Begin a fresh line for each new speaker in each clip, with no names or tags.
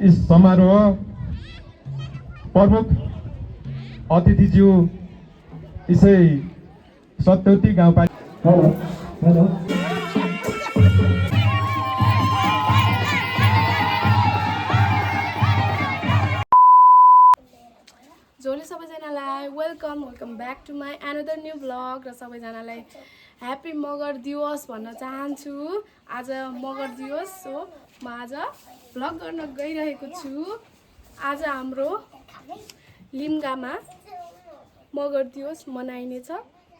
इस समारोह प्रमुख अतिथिज्यू इसै सत्यवती गाउँपालिका
जोले सबैजनालाई welcome back to my another new blog र सबैजनालाई ह्याप्पी मगर दिवस भन्न चाहन्छु। आज मगर दिवस हो, म आज भ्लग गर्न गइरहेको छु। आज हाम्रो लिम्गामा मगर दिवस मनाइनेछ।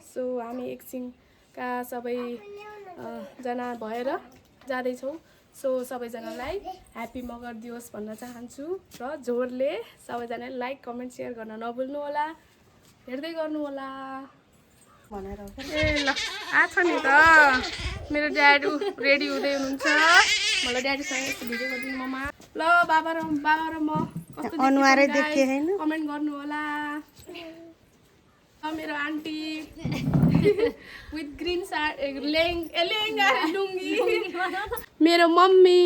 सो हामी एकछिनका सबैजना भएर जाँदैछौँ। सो सबैजनालाई ह्याप्पी मगर दिवस भन्न चाहन्छु र जोरले सबैजनाले लाइक कमेन्ट सेयर गर्न नभुल्नु होला, हेर्दै गर्नु होला भनेर। ए ल आछ नि त मेरो ड्याडी रेडी हुँदै हुनुहुन्छ। मलाई ड्याडीसँग यस्तो भिडियो गरिदिनु ममा। ल बाबा र म कस्तो अनुहारै देखे हैन कमेन्ट गर्नु होला। मेरो आन्टी विथ ग्रीन लेहेङ्गा लुङ्गी। मेरो mummy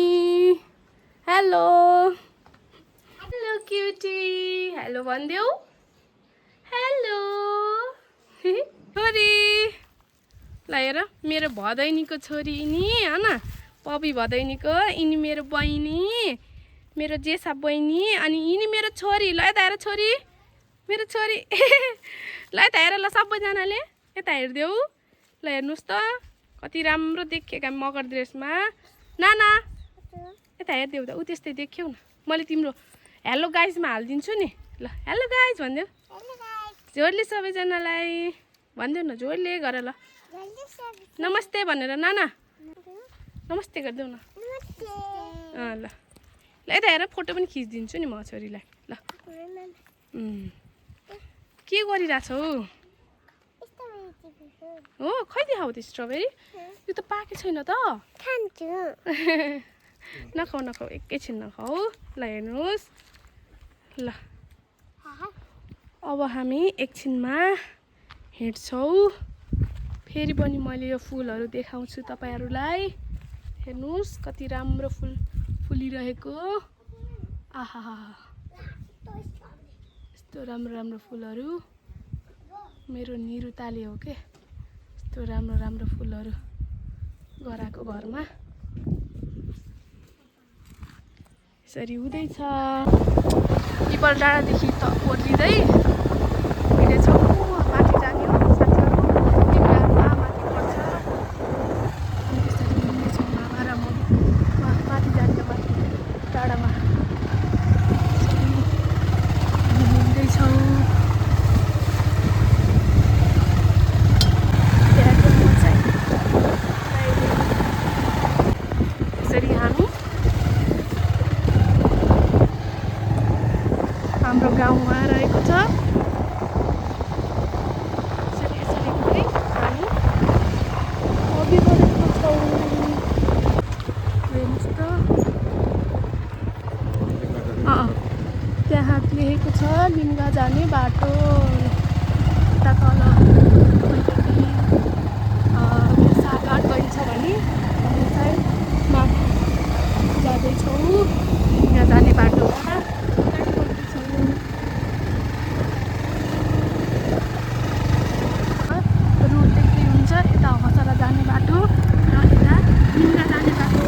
hello hello cutie hello भनिदेऊ। हेलो छोरी ल हेर मेरो भदैनीको छोरी यिनी होइन, पपी भदैनीको यिनी मेरो बहिनी, मेरो जेसा बहिनी, अनि यिनी मेरो छोरी। ल यता हेर छोरी, मेरो छोरी। ल यता हेर ल सबैजनाले यता हेरिदेऊ। ल हेर्नुहोस् त कति राम्रो देखिएका मगर ड्रेसमा। नाना यता हेरिदेऊ त, ऊ त्यस्तै देख्यौ न। मैले तिम्रो हेलो गाइजमा हालिदिन्छु नि। ल हेलो गाइज भनिदेऊ, जोडले सबैजनालाई भनिदेऊ न, जोडले गर ल। नमस्ते भनेर नाना नमस्ते गरिदेऊ न। ल ल यता हेर फोटो पनि खिचिदिन्छु नि म छोरीलाई। ल के गरिरहेछौ हो? खै देखाऊ त स्ट्रबेरी, यो त पाके छैन त। नखाऊ नखाऊ, एकैछिन नखाऊ। ल हेर्नुहोस् ल, अब हामी एकछिनमा हिँड्छौँ। फेरि पनि मैले यो फुलहरू देखाउँछु तपाईँहरूलाई। हेर्नुहोस् कति राम्रो फुल फुलिरहेको। आहा यस्तो राम्रो राम्रो फुलहरू मेरो निरुताले हो के, यस्तो राम्रो राम्रो फुलहरू गराएको घरमा यसरी हुँदैछ। पिपल डाँडादेखि त ओर्लिँदै हिँडेछौँ। माथि जाने हो साथीहरू, लिम्गामा माथि पर्छ। अनि त्यसरी हिँड्दैछौँ मामा र म माथि जाने माथि डाँडामा हिँड्दैछौँ। यसरी हामी हाम्रो गाउँमा रहेको छ। यसरी यसरी हुँदै हामी अघि बढेको छौँ। हेर्नुहोस् त त्यहाँ लेखेको छ लिम्गा जाने बाटो। उता तल सागाट गइन्छ भने चाहिँ माथि जाँदैछौँ लिम्गा जाने बाटोमा। रोड देख्दै हुन्छ, यता हसरा जाने बाटो र यता लिम्गा जाने बाटो।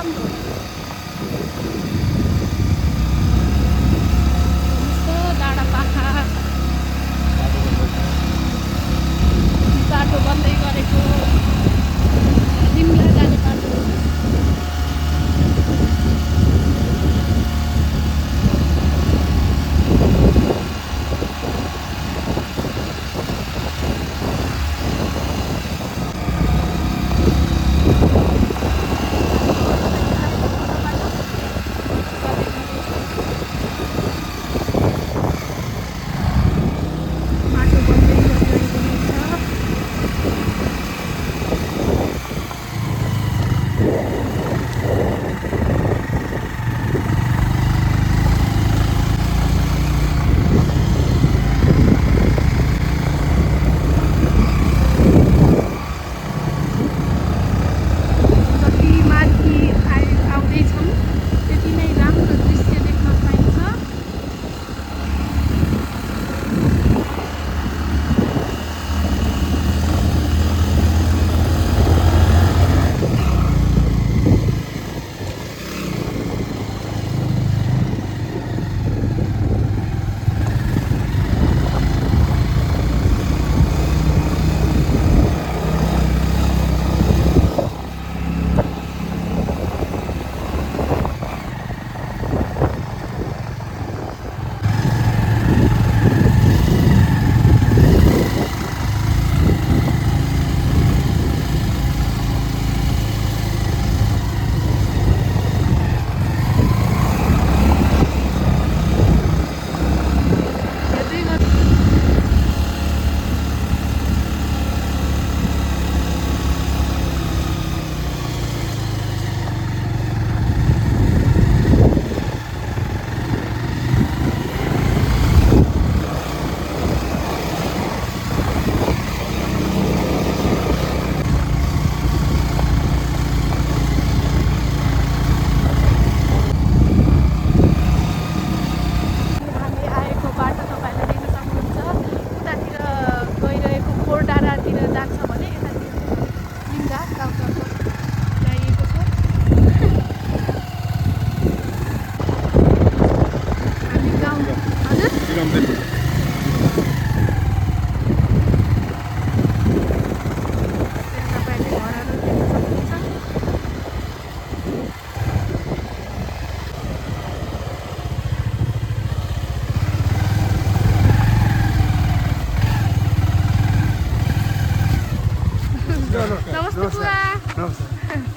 राम्रो यस्तो डाँडा पाखा बाटो बन्दै गरेको लिम्ला जाने बाटो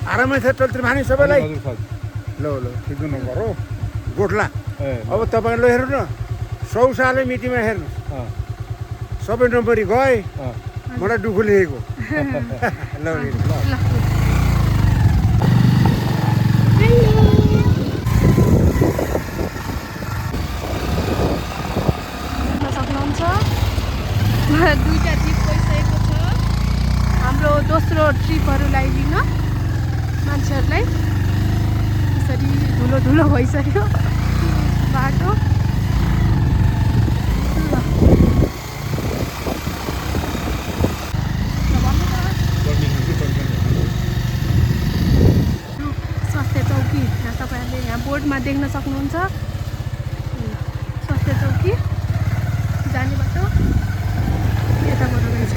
आरामै छ चलचित्र भानी सबैलाई ल ल ठिक नगर हो गोठला अब तपाईँले हेर्नु न 100 सालै मितिमा हेर्नु सबै नम्बरी गए मलाई दुःख लेखेको ल
सक्नुहुन्छ दुईटा जिप गइसकेको छ हाम्रो दोस्रो ट्रिपहरूलाई लिन मान्छेहरूलाई यसरी धुलो धुलो भइसक्यो बाटो स्वास्थ्य चौकी यहाँ तपाईँहरूले यहाँ बोर्डमा देख्न सक्नुहुन्छ स्वास्थ्य चौकी जाने बाटो यताबाट रहेछ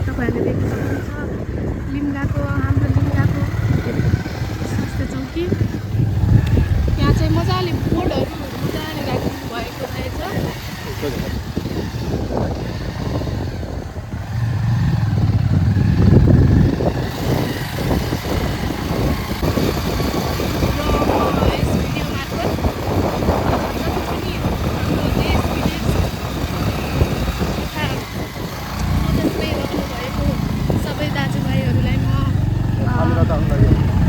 तपाईँहरूले देख्न सक्नुहुन्छ लिम्गाको हाम्रो लिम्गाको स्वास्थ्य चौकी यहाँ चाहिँ मजाले बोर्डहरू मजाले राख्नु भएको रहेछ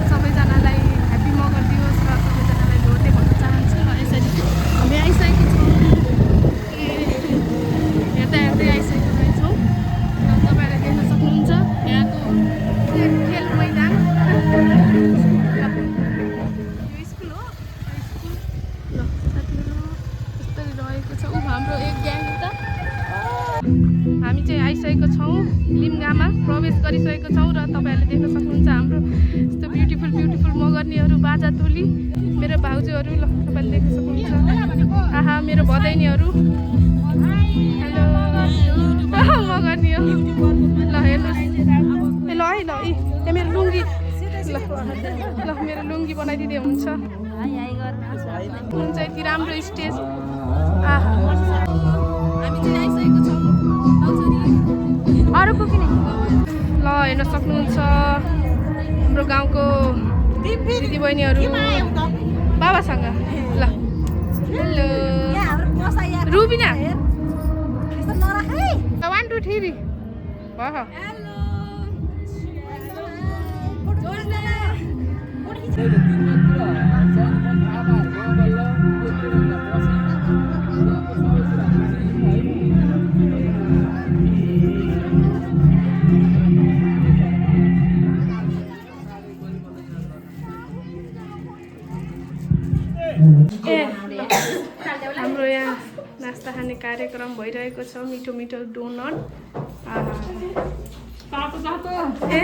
सबैजनालाई ह्याप्पी मगर दिवस र सबैजनालाई लोटे भन्न चाहन्छु र यसरी हामी आइसकेको छौँ हेर्दै हेर्दै आइसकेको रहेछौँ र तपाईँहरूले देख्न सक्नुहुन्छ यहाँको खेल मैदान यो स्कुल हो स्कुल ल साथीहरू यस्तरी रहेको छ हाम्रो एक ग्याङ उता हामी चाहिँ आइसकेको छौँ लिम्गामा प्रवेश गरिसकेको छौँ र तपाईँहरूले देख्न सक्नुहुन्छ हाम्रो यस्तो ब्युटिफुल बाजा टोली मेरो भाउजूहरू ल तपाईँले देख्न सक्नुहुन्छ आहा मेरो भदैनीहरू हेलो मगर्नी हो ल हेर्नुहोस् ए ल है ल ए मेरो लुङ्गी ल मेरो लुङ्गी बनाइदिँदै हुन्छ यति राम्रो स्टेज आहा अरूको किन ल हेर्न सक्नुहुन्छ हाम्रो गाउँको दिदीबहिनीहरू बाबासँग ल हेलो रुबिना 1 2 3 भयो हाम्रो यहाँ नास्ता खाने कार्यक्रम भइरहेको छ मिठो मिठो डोनट ए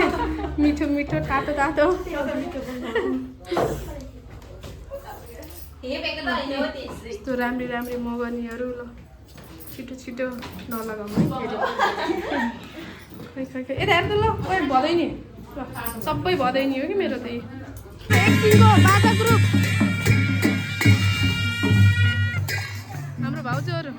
मिठो मिठो तातो तातो यस्तो राम्री राम्री मगनीहरू ल छिटो छिटो नलगाउँ है खै खै यता हेर्नु ल ओए भदै नि सबै भदै नि हो कि मेरो त एकछिनको बाजा ग्रुप हाम्रो भाउजूहरू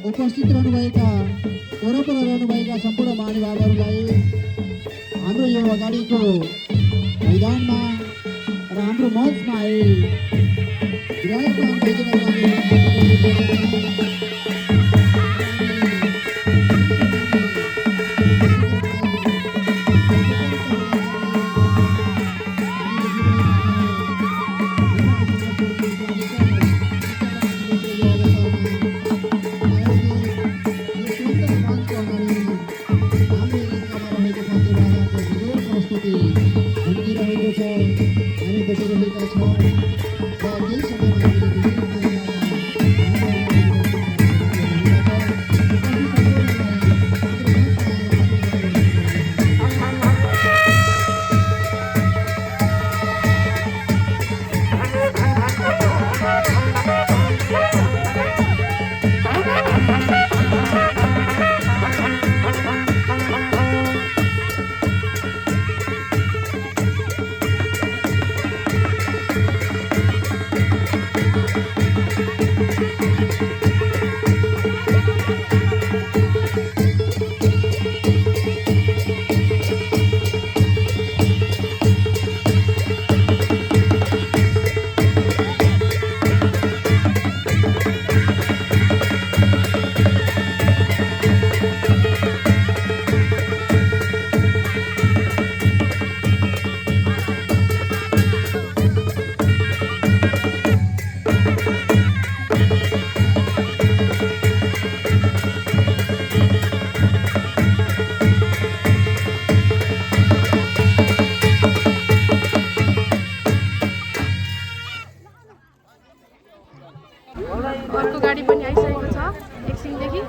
उपस्थित रहनुभएका वरपर रहनुभएका सम्पूर्ण महानुभावहरूलाई हाम्रो यो अगाडिको मैदानमा र हाम्रो मञ्चमा हुर्किरहेको छ हामी बसिरहेका छौँ र केही समयमा हामीले विभिन्न
अर्को गाडी पनि आइसकेको छ एकछिनदेखि।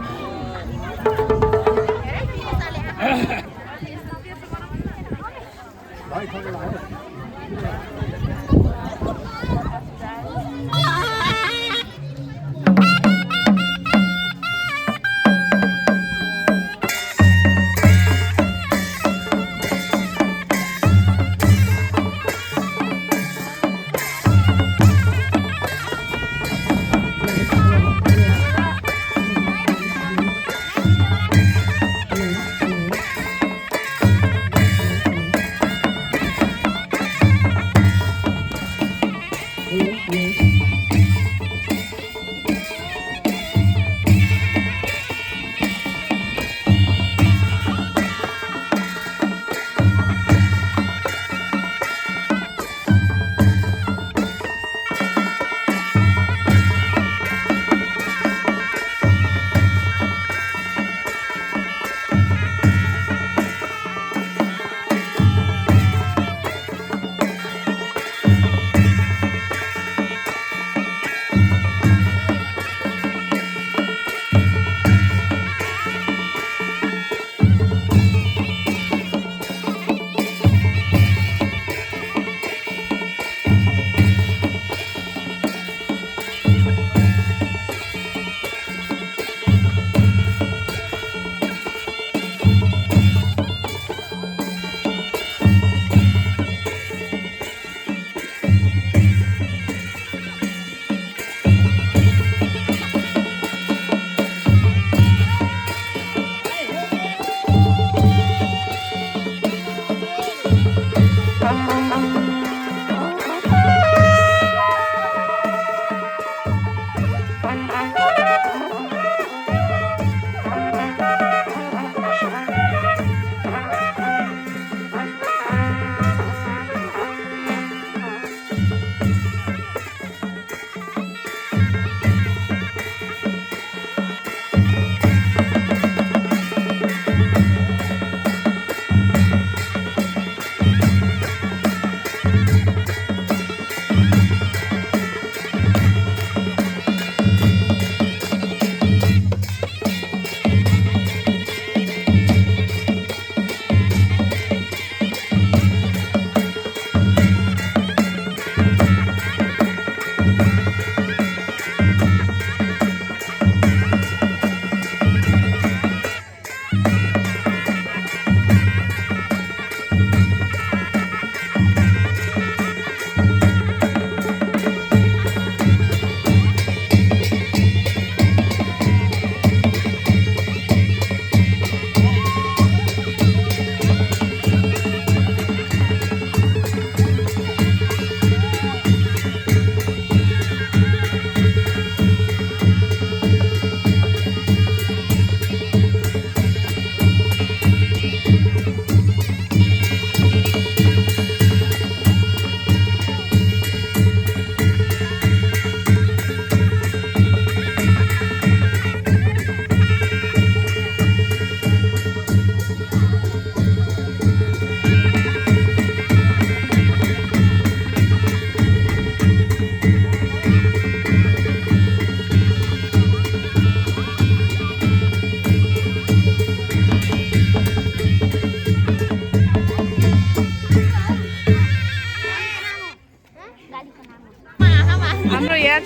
Yes.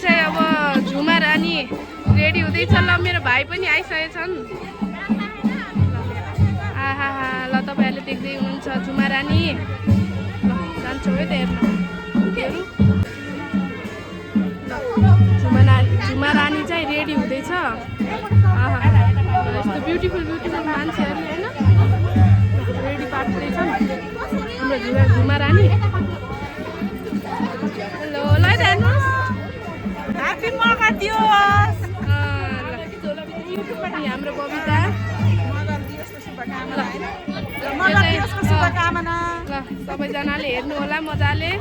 चाहिँ अब झुमा रानी रेडी हुँदैछ। ल मेरो भाइ पनि आइसकेका छन्। आहा ल तपाईँहरूले देख्दै हुनुहुन्छ झुमा रानी। ल जान्छौँ है त हेर्न हेरौँ। झुमा रानी चाहिँ रेडी हुँदैछ। आहा यस्तो ब्युटिफुल मान्छेहरू होइन रेडी पार्दैछन् हाम्रो झुमा रानी। हेलो ल त हेर्नुहोस्।
ह्यापी मगर दिवस।
हाम्रो बबिता
मगर दिवसको शुभकामना।
ल सबैजनाले हेर्नु होला मजाले।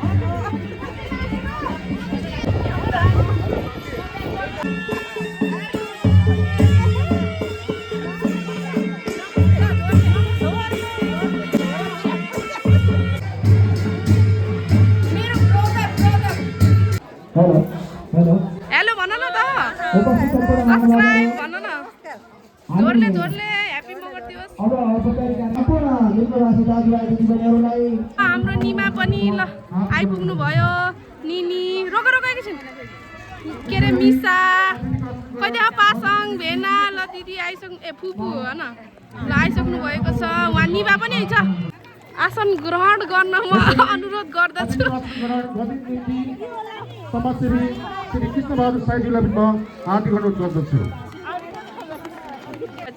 हेलो हेलो
हेलो भन न त।
उपस्थित सम्पूर्ण
सब्सक्राइब भन न जोडले ह्यापी मगर दिवस।
अब औपचारिक सम्पूर्ण लिम्बुवासी दाजुभाइ दिदीबहिनीहरूलाई
हाम्रो निमा पनि ल आइपुग्नु भयो। निनी रोक एकैछिन के अरे मिसा कहिले पासाङ भेना ल दिदी आइसक्नु फुपू होइन ल आइसक्नु भएको छ। उहाँ निमा पनि छ। आसन ग्रहण गर्न म अनुरोध गर्दछु।
समाजसेवी श्री कृष्णबहादुर साईजीलाई पनि म हार्दिक अनुरोध गर्दछु।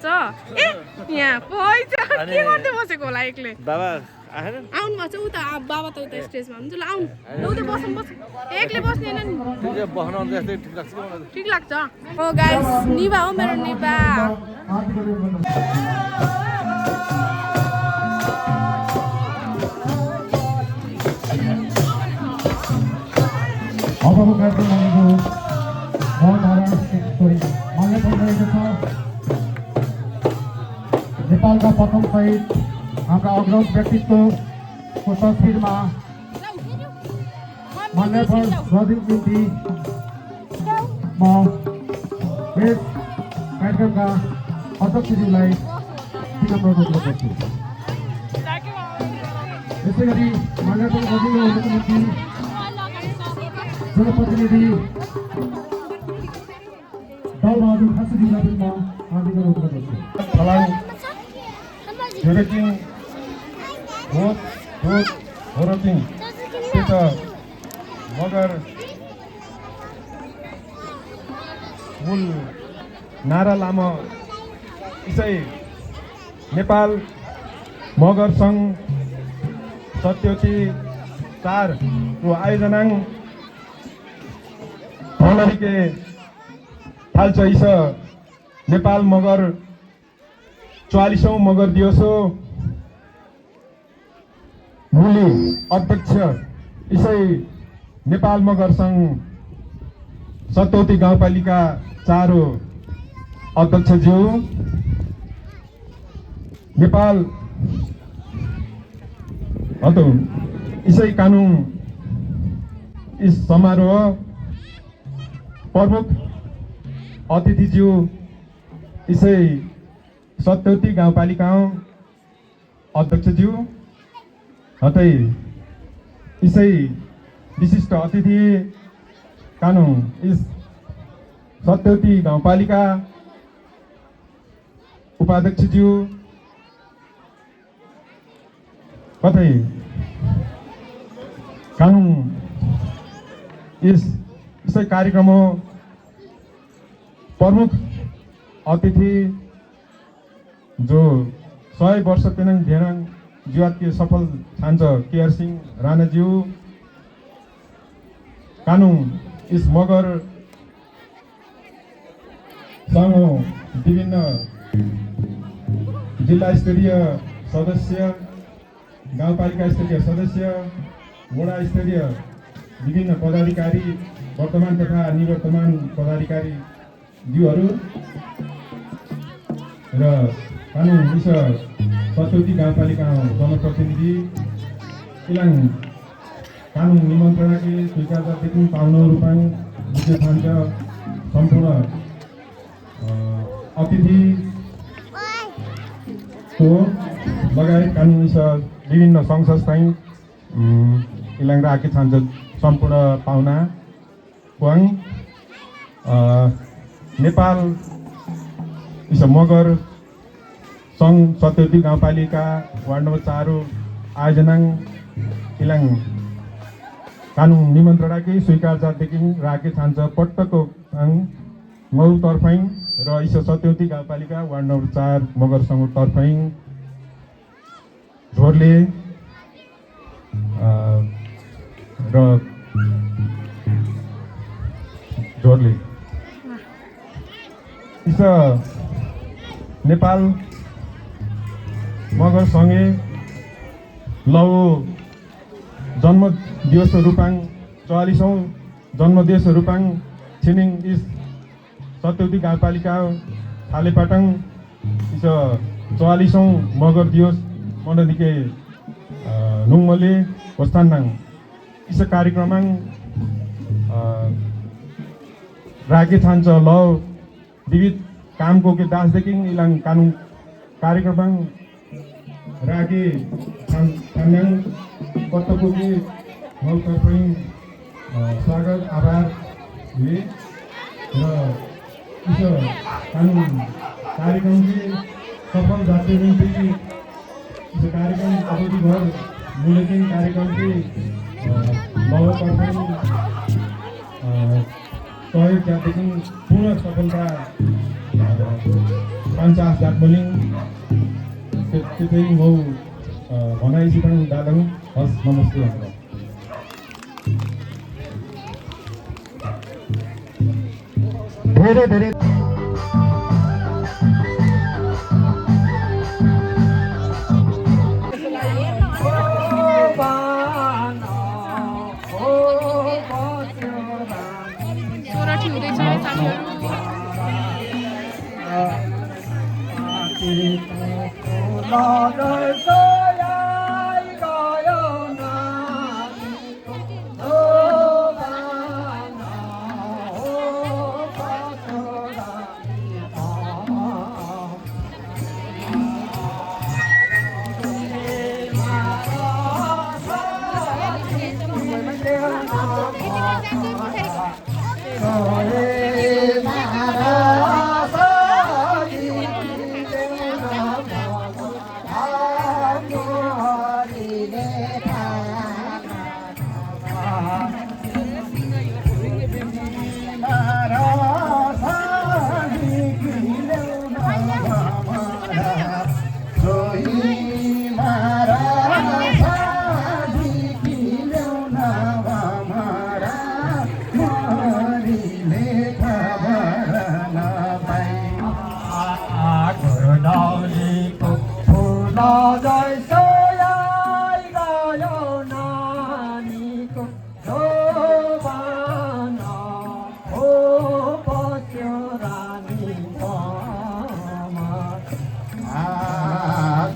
ए यहाँ पैसा के गर्दै बसेको होला एक्लै
बाबा आएन
आउनु भएको छ। उता बाबा त उता स्टेजमा हुन्छ। ल आउनु ल उता बस्नु एक्लै बस्दैन नि ठिक लाग्छ। हो गाइस निभा हो मेरो निभा।
अबको कार्यक्रम भनेको मान्य परिरहेको छ। नेपालका प्रथम शहीद हाम्रा अग्रज व्यक्तित्वको तस्विरमा मान्यवर रजिब निम्ति म यस कार्यक्रमका अध्यक्षज्यूलाई विनम्र अनुरोध गर्दछु। यसै गरी मान्यवर रजिब हुनुको निम्ति जनप्रतिनिधि दलबहादुर खासीजीलाई पनि म हार्दिक अनुरोध गर्दछु।
Joreking, Hot, Horoting, Kita, Magar मूल नारा लामो इसै नेपाल मगर सङ्घ सत्यवती 4 को आयोजना के थाल्छ। इस नेपाल मगर 44औं मगर दिवस हो। मूली अध्यक्ष इसै नेपाल मगर सङ्घ सत्यवती गाउँपालिका 4 हो अध्यक्षज्यू। नेपाल इसै कानुन इस समारोह प्रमुख अतिथिज्यू इसै सत्यवती गाउँपालिका अध्यक्षज्यू हतै इसै विशिष्ट अतिथि कानुन इस सत्यवती गाउँपालिका उपाध्यक्षज्यू कतै कानुन इसै कार्यक्रम प्रमुख अतिथि जो 100 वर्ष तेनङ धेरङ जीवात के सफल छान्छ केआर सिंह राणाज्यू। कानुन इस मगर संघ विभिन्न जिल्ला स्तरीय सदस्य, गाउँपालिका स्तरीय सदस्य, वडा स्तरीय विभिन्न पदाधिकारी, वर्तमान तथा निवर्तमान पदाधिकारी ज्यूहरू र कानुन इस सत्यवती गाउँपालिका जनप्रतिनिधि इलाङ कानुन निमन्त्रणा के स्वीकारदेखि पाउनु रूपाङ विजय खान्छ सम्पूर्ण अतिथि को लगायत कानुन इस विभिन्न सङ्घ संस्था इलाङ राखे छान्छ सम्पूर्ण पाहुना पुवाङ नेपाल मगर सङ्घ सत्यवती गाउँपालिका वार्ड नम्बर 4 आयोजना इलाङ कानुन निमन्त्रणाकै स्वीकार जातदेखि राखे छान्छ पट्टको मौ तर्फाइङ र ईश्वर सत्यवती गाउँपालिका वार्ड नम्बर 4 मगर सङ्घ तर्फाइङ झोरले र झोरले नेपाल मगर सँगै लौ जन्म दिवस रूपाङ 44औं जन्म दिवस रूपाङ छिनिङ इस सत्यवती गाउँपालिका थालेपाटङ इस 44औं मगर दिवस मनदिके नुङमले होस्तान्नाङ इस कार्यक्रमाङ रागे छान्छ ल विविध कामको के दासदेखि इलाङ कानुन कार्यक्रमाङ रागे छान्याङ पत्तको के मौका स्वागत आभार हुए र इस कानुन कार्यक्रम के सफल जाते निम्ति इस कार्यक्रम अवधि भर मूल्यांकन कार्यक्रम के नवकर्मी सहयोग जातदेखि पूर्ण सफलता 50 जात बोलिङ त्यो चाहिँ म भनाइसित दादाङ हस् नमस्ते भनेर
धेरै धेरै
सोराठी हुँदैछ साथीहरू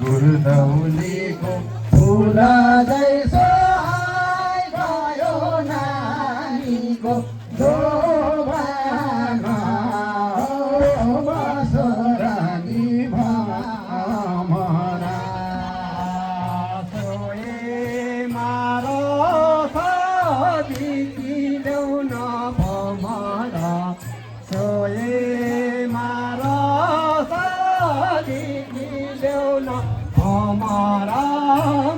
गुरुदौलीको फुला जैसो गयो नानीको जोबाना बसरानी भमरा सोए मारो सदिकी ल्याउन भमरा सोए मारो सदिकी ल्याउन हमारा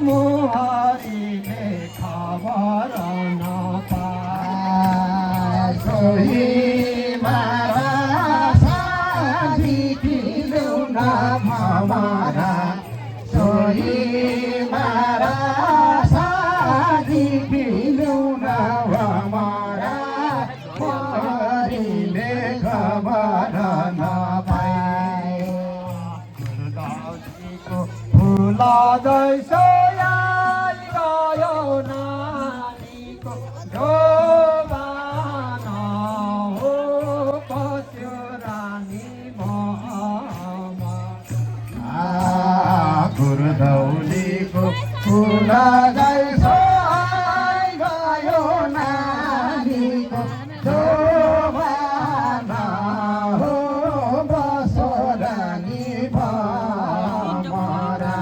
मुहारीले खबर नपाए सोही मारा साथी ल्याउन हमारा सोही मारा साथी ल्याउन हमारा मुहारीले खबर नपाए फुला जैसो गयो नानीको जोबाना हो पस्यो रानी ममा गुरुदौलीको फुला जैसो गयो नानीको जोबाना हो बसो रानी भमरा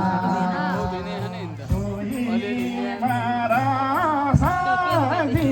सोही मारा साथी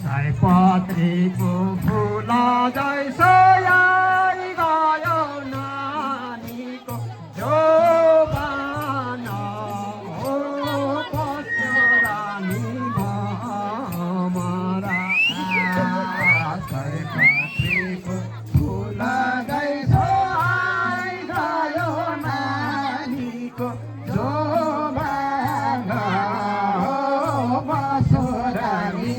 सयपत्रीको फुल जैसो आई गयो नानीको जोबान हो पशुरानी भमरा सयपत्रीको फुल जैसो आई गयो नानीको जोबान हो पशुरानी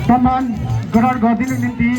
सम्मान ग्रहण गरिदिनु निम्ति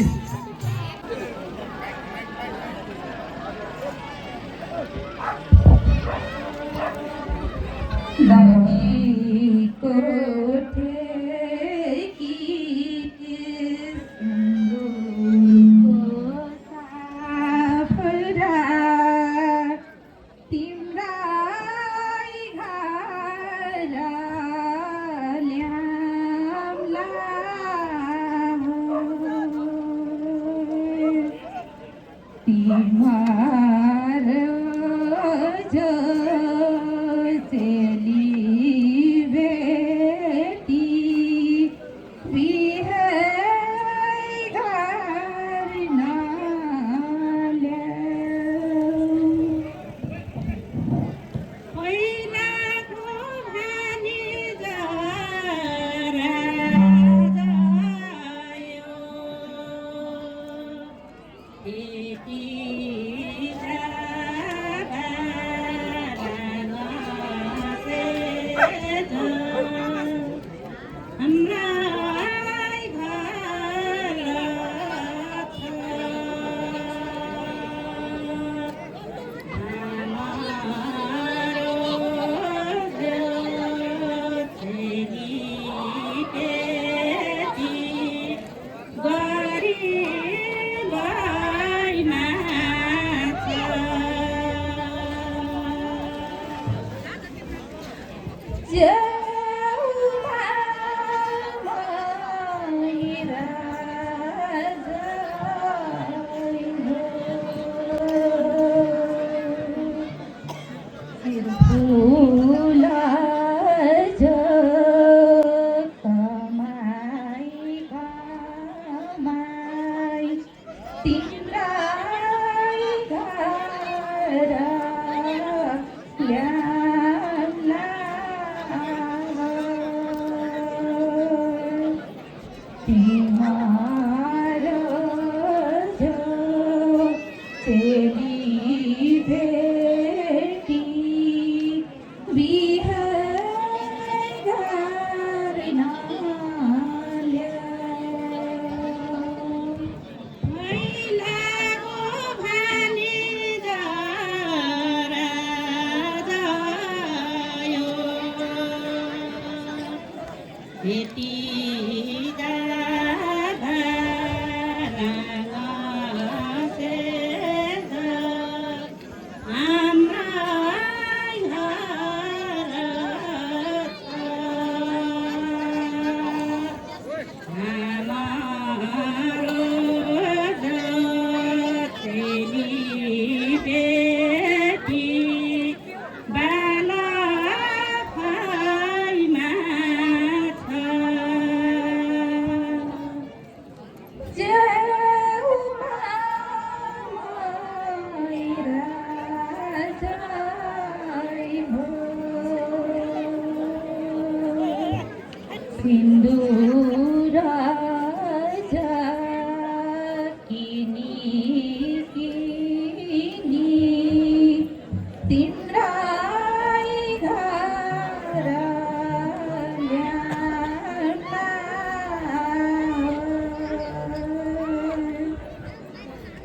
भेटी बिहार नाल्या
मैलाको भानी जरा जायो भेटी
सिंदूराचा किनी किनी तिंद्राई घाराल्या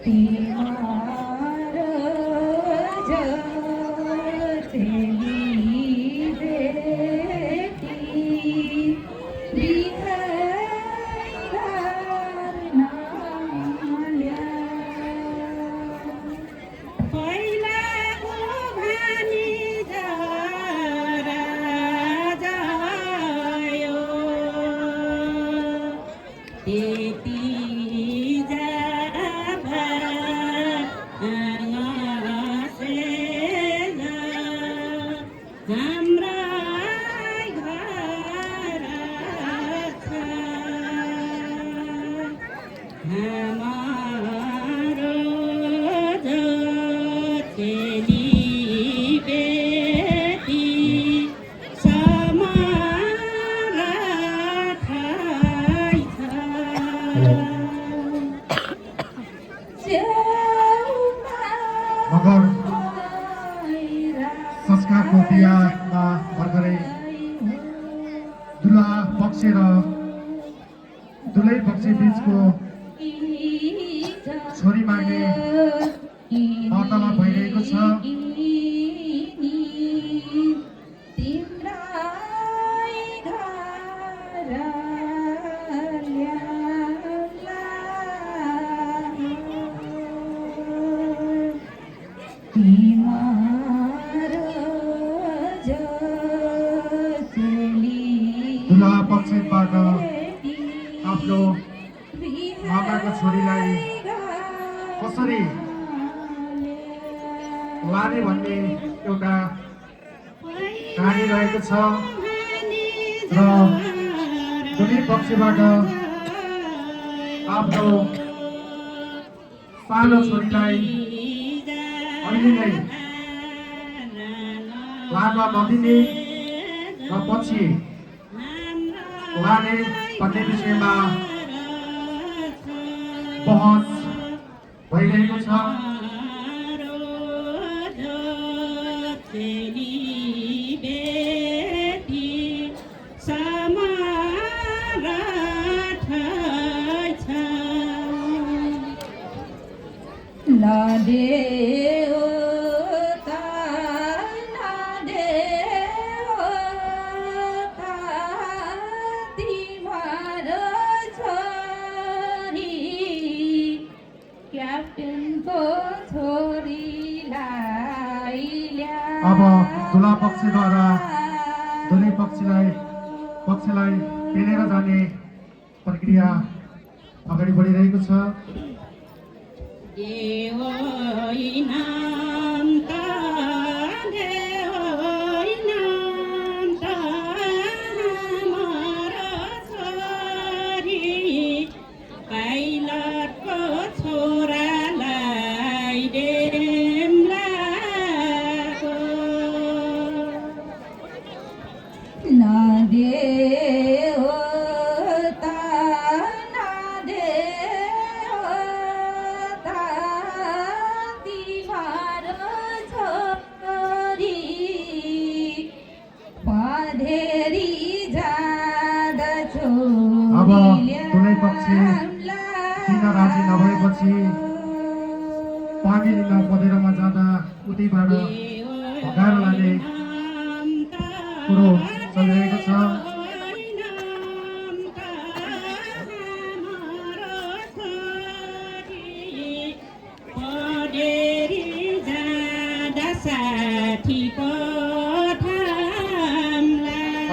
तिमार जतेली बेटी बिहार नाल्या
पहिलाको भानी जरा जायो त्यति हाम्रा घर छ हाम्रो चेली बेटी समाराथै छ
मगर संस्कारको बिहामा भर्खरै दुलहा पक्ष र दुलै पक्ष बिचको छोरी माग्ने वार्तालाप भइरहेको छ। दुलहा पक्षबाट आफ्नो मामाको छोरीलाई कसरी लाने भन्ने एउटा कहानी रहेको छ र दुवै पक्षबाट आफ्नो सानो छोरीलाई अहिले नै लानमा नदिने र पछि लाने भन्ने विषयमा बहस भइरहेको छ।
नादेओ ता तिम्रो छोरी क्याप्टेनको छोरीलाई
अब दुलहा पक्षद्वारा दुवै पक्षलाई पेलेर जाने प्रक्रिया अगाडि बढिरहेको छ। नदीबाट भगाएर लाने कुरो चलिरहेको छ।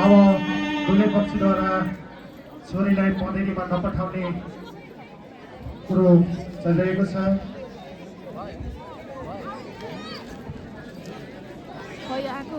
अब दुवै पक्षद्वारा छोरीलाई पँधेरीमा नपठाउने कुरो चलिरहेको छ।
खै आएको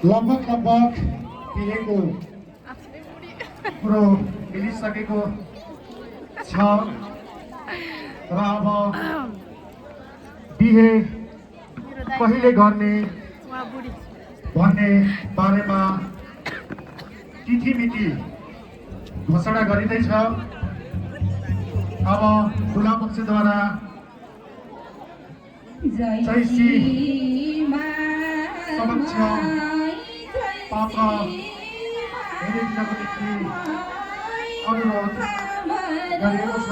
लगभग बिहेको कुरो मिलिसकेको छ र अब बिहे कहिले गर्ने भन्ने बारेमा तिथिमिति घोषणा गरिँदैछ। अब ठुला पक्षद्वारा जैसी समक्ष पात्र हेरिदिनको निम्ति अनुरोध गरिएको छ।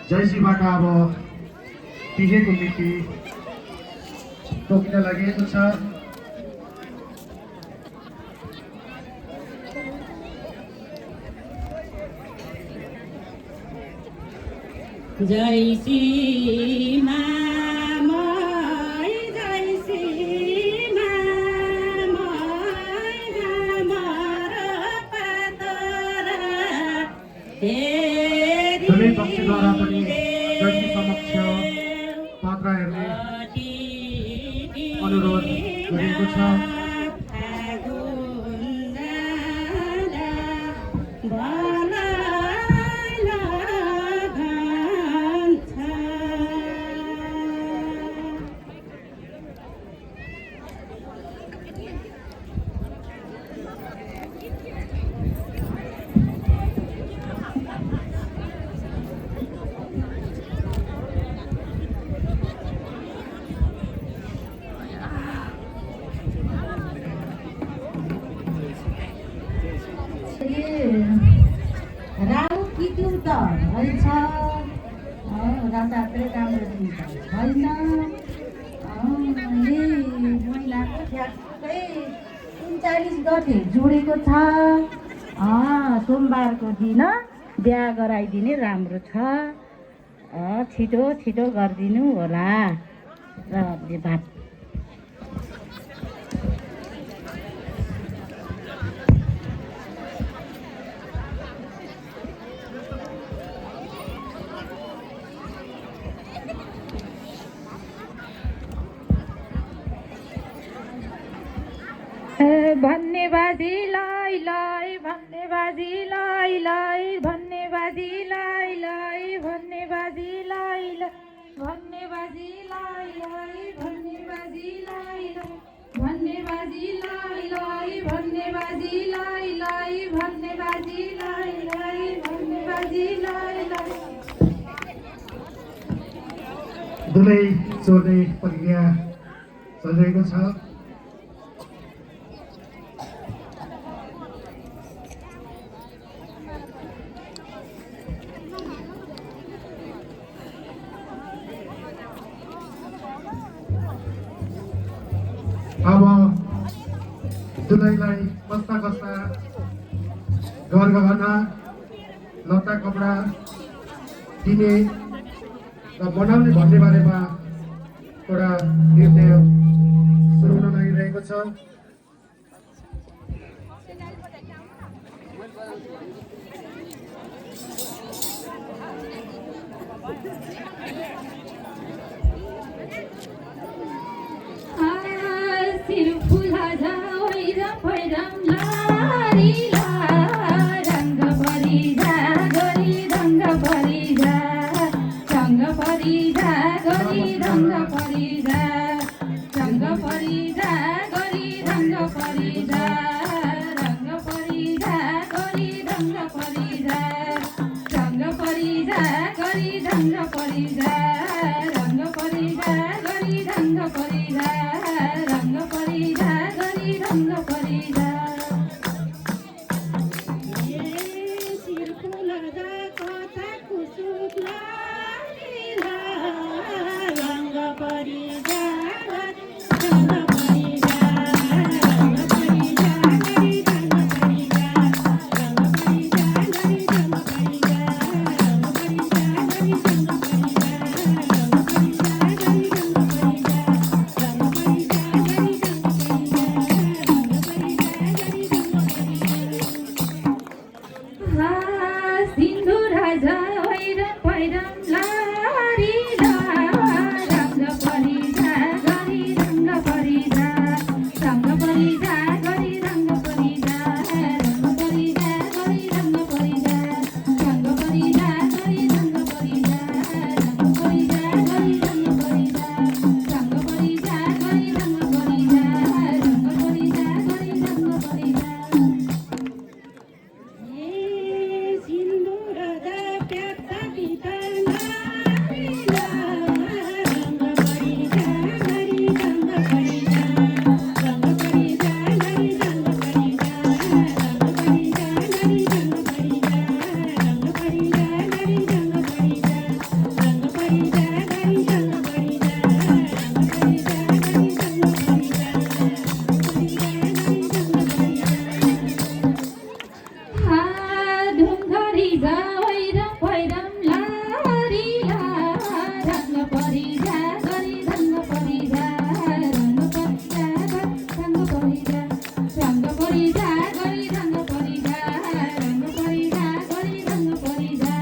जैसीबाट अब बिहेको मिति तोकिन लागि छ।
जैसी
दुवै पक्षद्वारा पनि जैसी समक्ष पात्र हेर्ने अनुरोध गरिएको छ।
राहु किट्यौँ त भन्छ राजाले राम्रो दिन्छ छैन। महिलाको ठ्याक्कै 39 गते जोडेको छ। सोमबारको दिन बिहा गराइदिने राम्रो छ। छिटो छिटो गरिदिनु होला र भात भन्ने बाजी लाई लाई भन्ने बाजी लाई लाई भन्ने बाजी लाई लाई भन्ने बाजी लाई लाई भन्ने बाजी लाई लाई भन्ने बाजी लाई लाई भन्ने बाजी लाई लाई भन्ने बाजी लाई लाई भन्ने बाजी लाई लाई भन्ने बाजी लाई लाई।
दुवै जोड्ने प्रक्रिया चलिरहेको छ। अब दुलैलाई कस्ता कस्ता गरगहना लत्ता कपडा दिने र बनाउने भन्ने बारेमा एउटा निर्णय सुरु हुन लागिरहेको छ।
सिरफुला जावैरम भैरम लारीला रङ्ग परिजा गरी रङ्ग परिजा रङ्ग परिजा गरी रङ्ग परिजा रङ्ग परिजा गरी रङ्ग परिजा रङ्ग परिजा गरी रङ्ग परिजा रङ्ग परिजा गरी रङ्ग परिजा रङ्ग परिजा गरी रङ्ग परिजा रङ्ग परिजा गरी रङ्ग परिजा सिन्दुरा जावैरम भैरम लारीला रङ्ग परिजा गरी रङ्ग परिजा रङ्ग परिजा गरी रङ्ग परिजा रङ्ग परिजा गरी रङ्ग परिजा रङ्ग परिजा गरी रङ्ग परिजा रङ्ग परिजा गरी रङ्ग परिजा रङ्ग परिजा गरी रङ्ग परिजा रङ्ग परिजा गरी रङ्ग परिजा ढुङ्गरी जावैरम भैरम लारीला रङ्ग परिजा गरी रङ्ग परिजा रङ्ग परिजा रङ्ग परिजा रङ्ग परिजा गरी रङ्ग परिजा रङ्ग परिजा गरी रङ्ग परिजा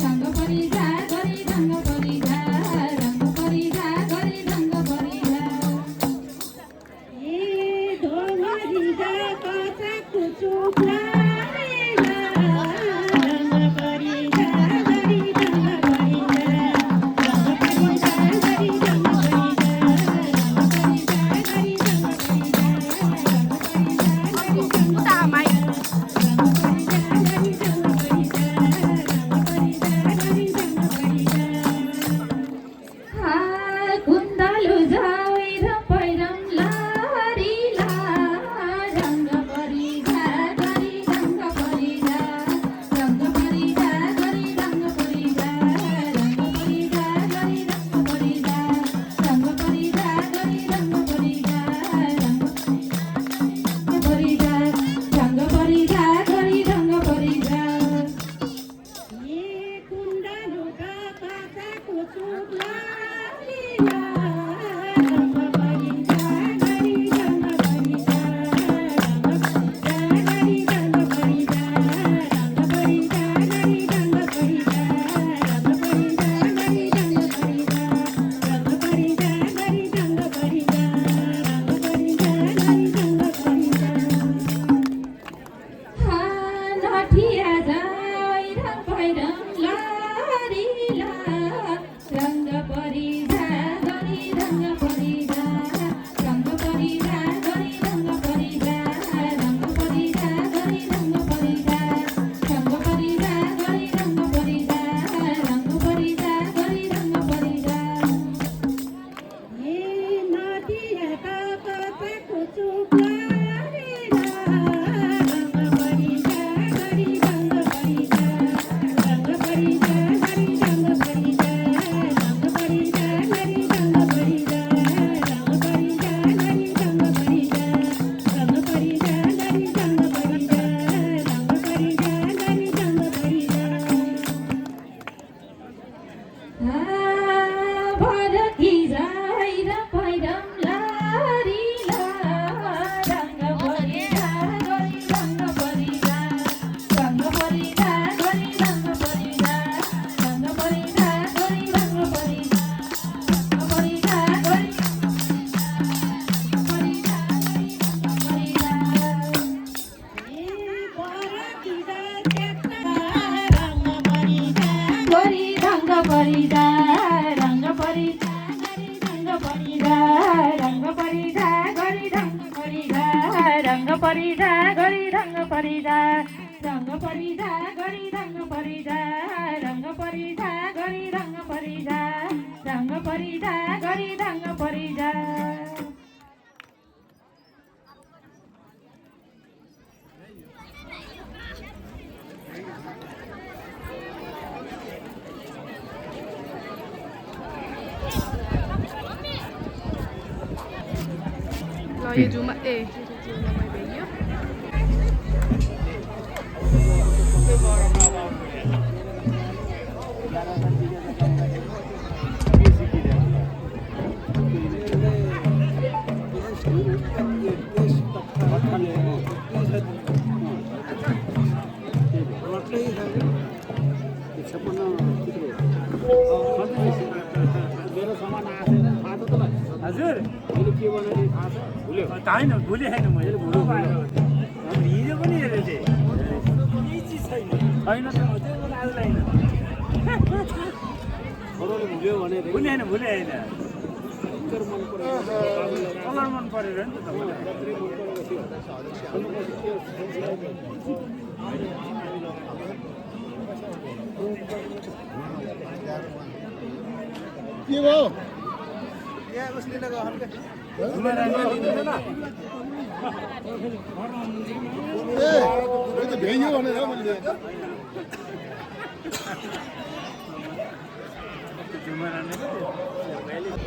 रङ्ग परिजा गरी रङ्ग परिजा रङ्ग परिजा गरी रङ्ग परिजा कुण्डलु जावैरम भैरम लारीला रङ्ग परिजा गरी रङ्ग परिजा रङ्ग परिजा गरी रङ्ग परिजा रङ्ग परिजा गरी रङ्ग परिजा रङ्ग परिजा गरी रङ्ग परिजा रङ्ग परिजा रङ्ग परिजा गरी रङ्ग परिजा नठिया जावैरम भैरम लारीला रङ्ग परिजा गरी रङ्ग परिजा रङ्ग परिजा गरी रङ्ग परिजा रङ्ग परिजा गरी रङ्ग परिजा रङ्ग परिजा गरी रङ्ग परिजा रङ्ग परिजा गरी रङ्ग परिजा भरती जावैरम भैरम लारीला रङ्ग परिजा गरी रङ्ग परिजा रङ्ग परिजा गरी रङ्ग परिजा रङ्ग परिजा परिजा रङ्ग परिजा गरी रङ्ग परिजा रङ्ग परिजा गरी रङ्ग परिजा रङ्ग परिजा गरी रङ्ग परिजा रङ्ग परिजा गरी रङ्ग परिजा रङ्ग परिजा गरी रङ्ग परिजा रङ्ग परिजा गरी रङ्ग परिजा
ल यो जुमा ए जुमा भयो
हजुर मैले के बनाउने थाहा छ भुल्यो होइन भुलेँ होइन मैले भुलो हिजो पनि हेरेको थिएँ केही चिज छैन छैन त त्यो मलाई आज लाइन भुल्यो भने भुले होइन भुले होइन कलर मन परेर नि त
के भयो भ्याइयो भनेर मैले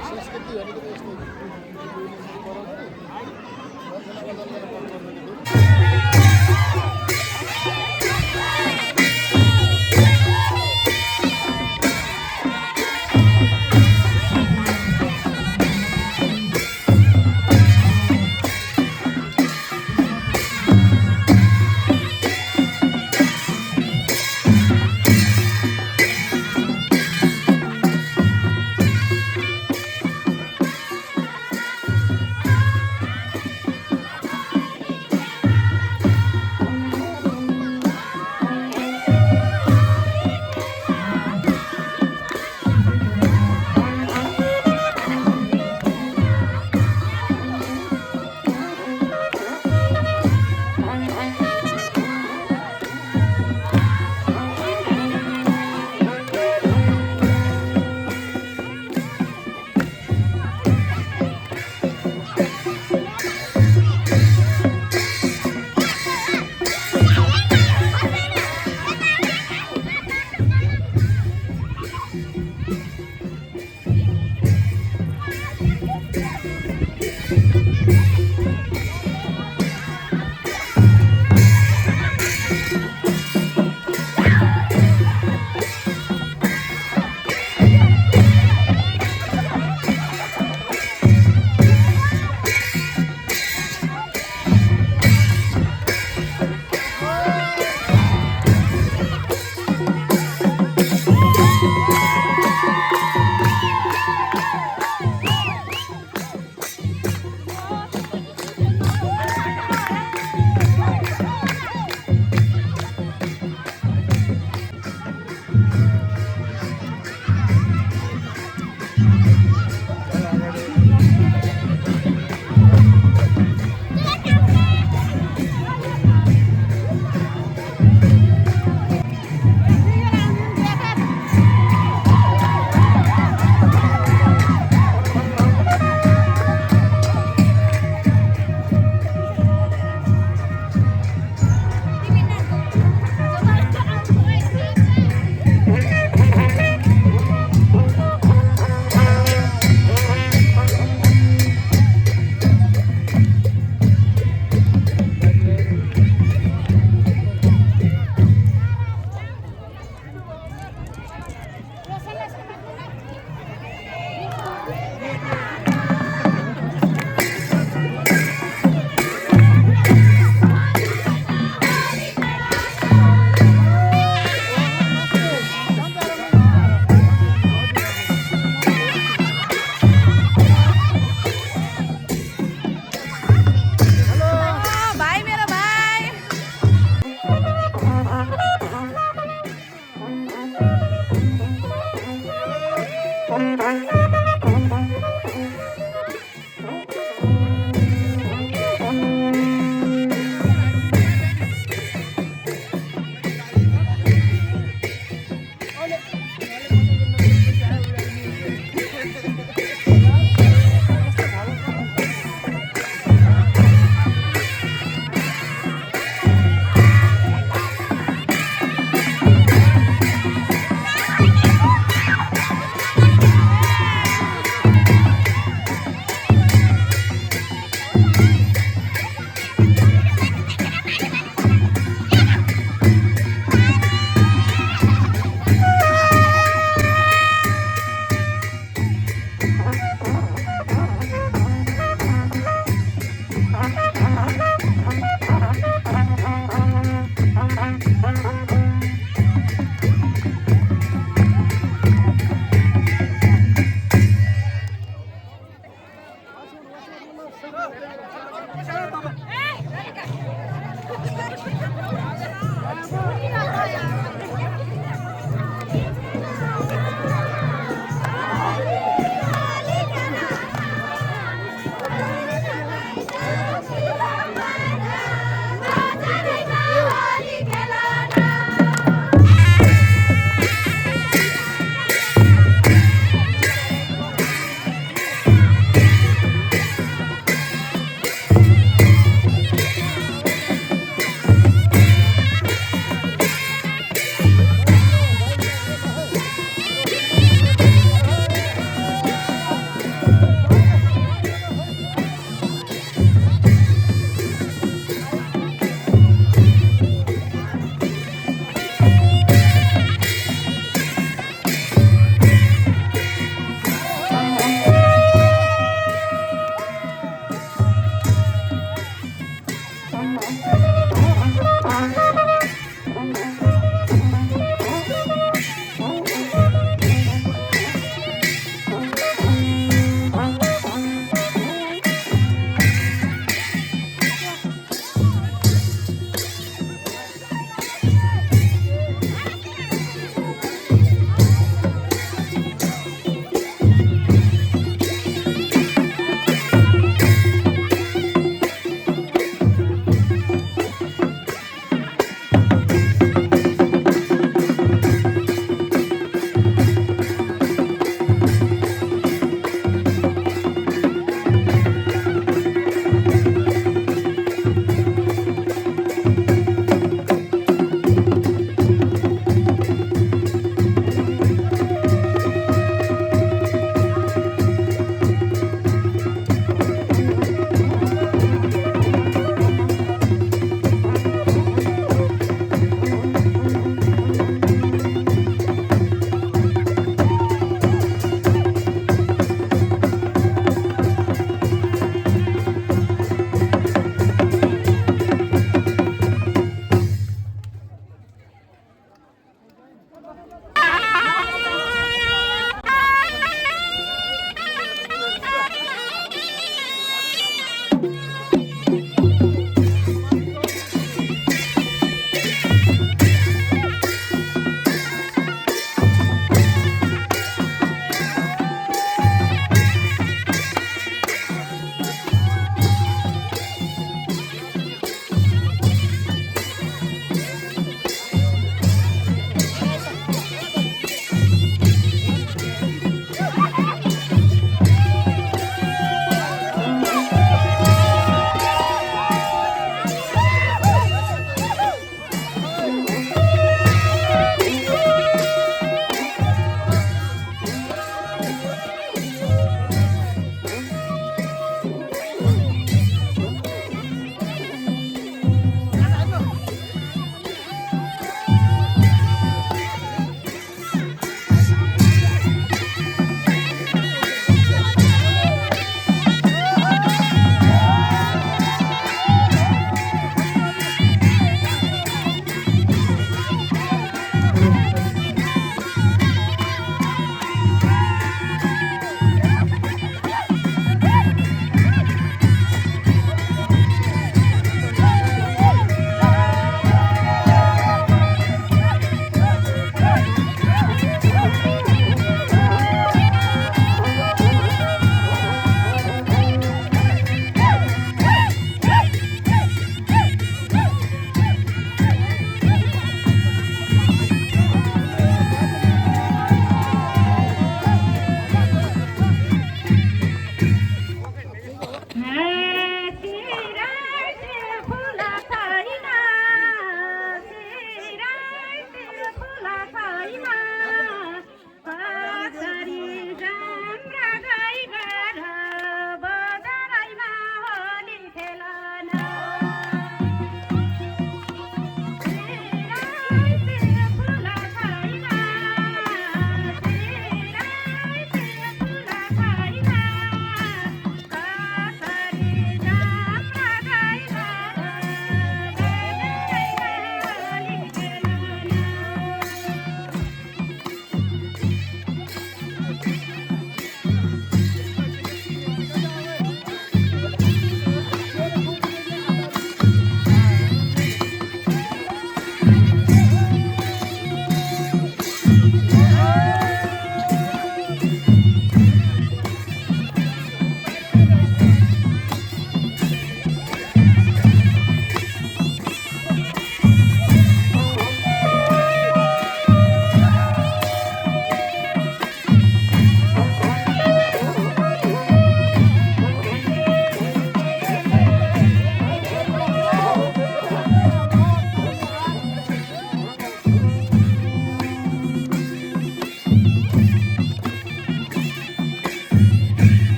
संस्कृति भनेको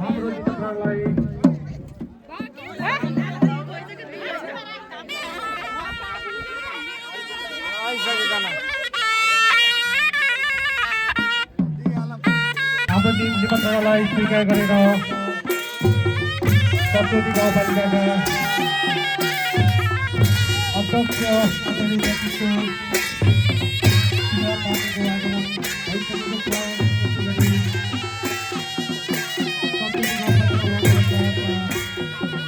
हाम्रो निमन्त्रणलाई हाम्रो निमन्त्रणलाई स्वीकार गरेर सप्तरी गाउँपालिकाका अध्यक्ष आदरणीय व्यक्तित्व श्रीमान पार्टीको आगमन भइसकेको छ।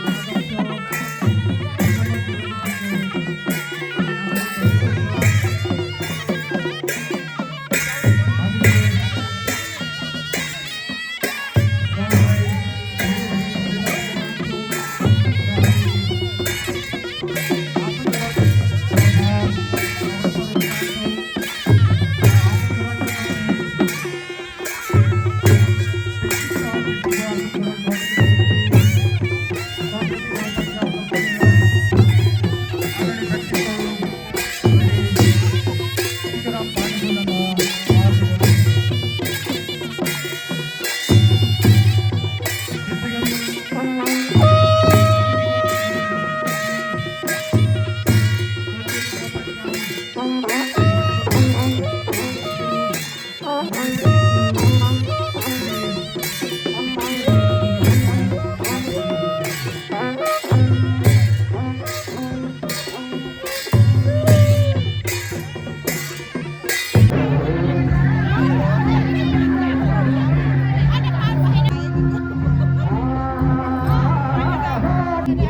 त्यसैगरी सप्तरी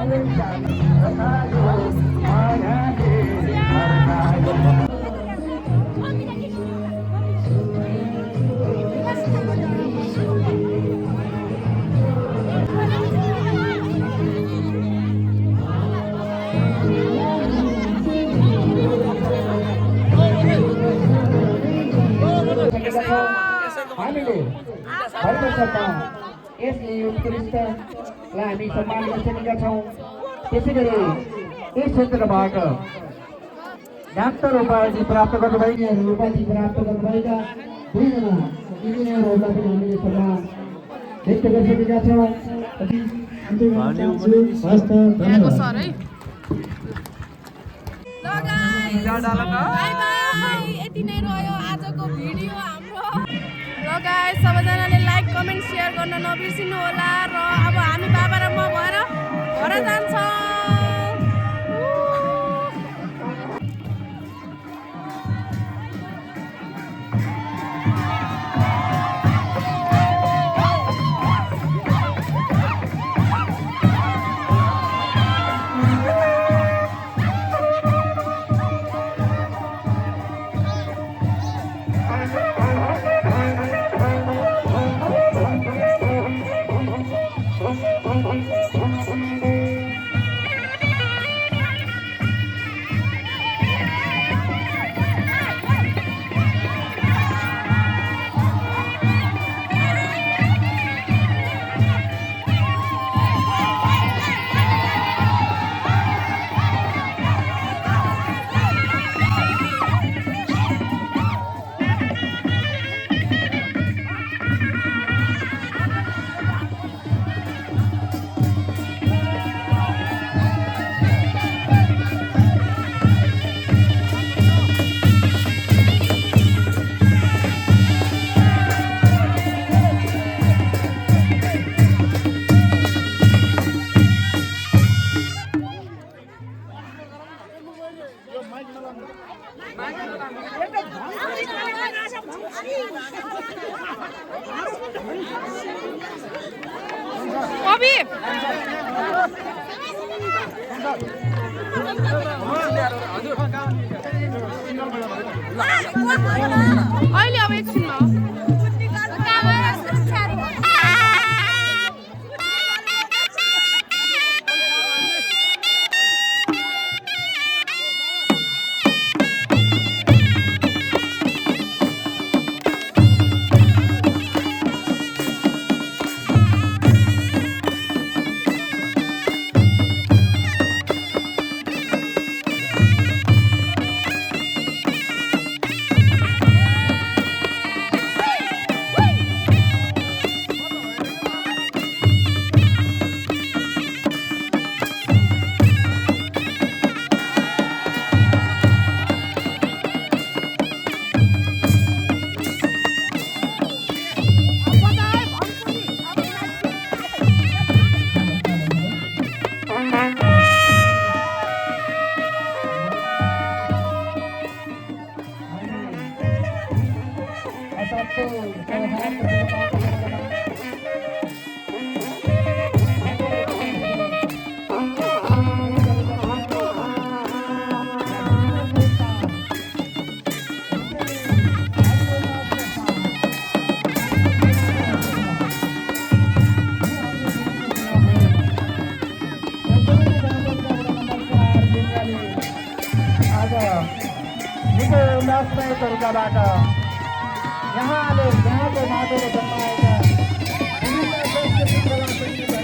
गाउँपालिका हामीले भर्खरमा यसले उत्कृष्टलाई हामी सम्मान गरिसकेका छौँ। त्यसै गरी यस क्षेत्रबाट डाक्टर उपाधि प्राप्त गर्नुभएका उपाधि प्राप्त गर्नुभएका दुईजना इन्जिनियरहरूलाई पनि हामीले सम्मान व्यक्त गरिसकेका छौँ।
यति नै रह्यो आजको भिडियो हाम्रो। ल गाइस, सबैजनाले लाइक कमेन्ट सेयर गर्न नबिर्सिनु होला। र अब हामी बाबा र म भएर घर जान्छौँ। कवि अहिले अब एकछिनमा
निकै उल्लासमय तरिकाबाट यहाँले यहाँको माटोले जन्माएका विभिन्न संस्कृति कला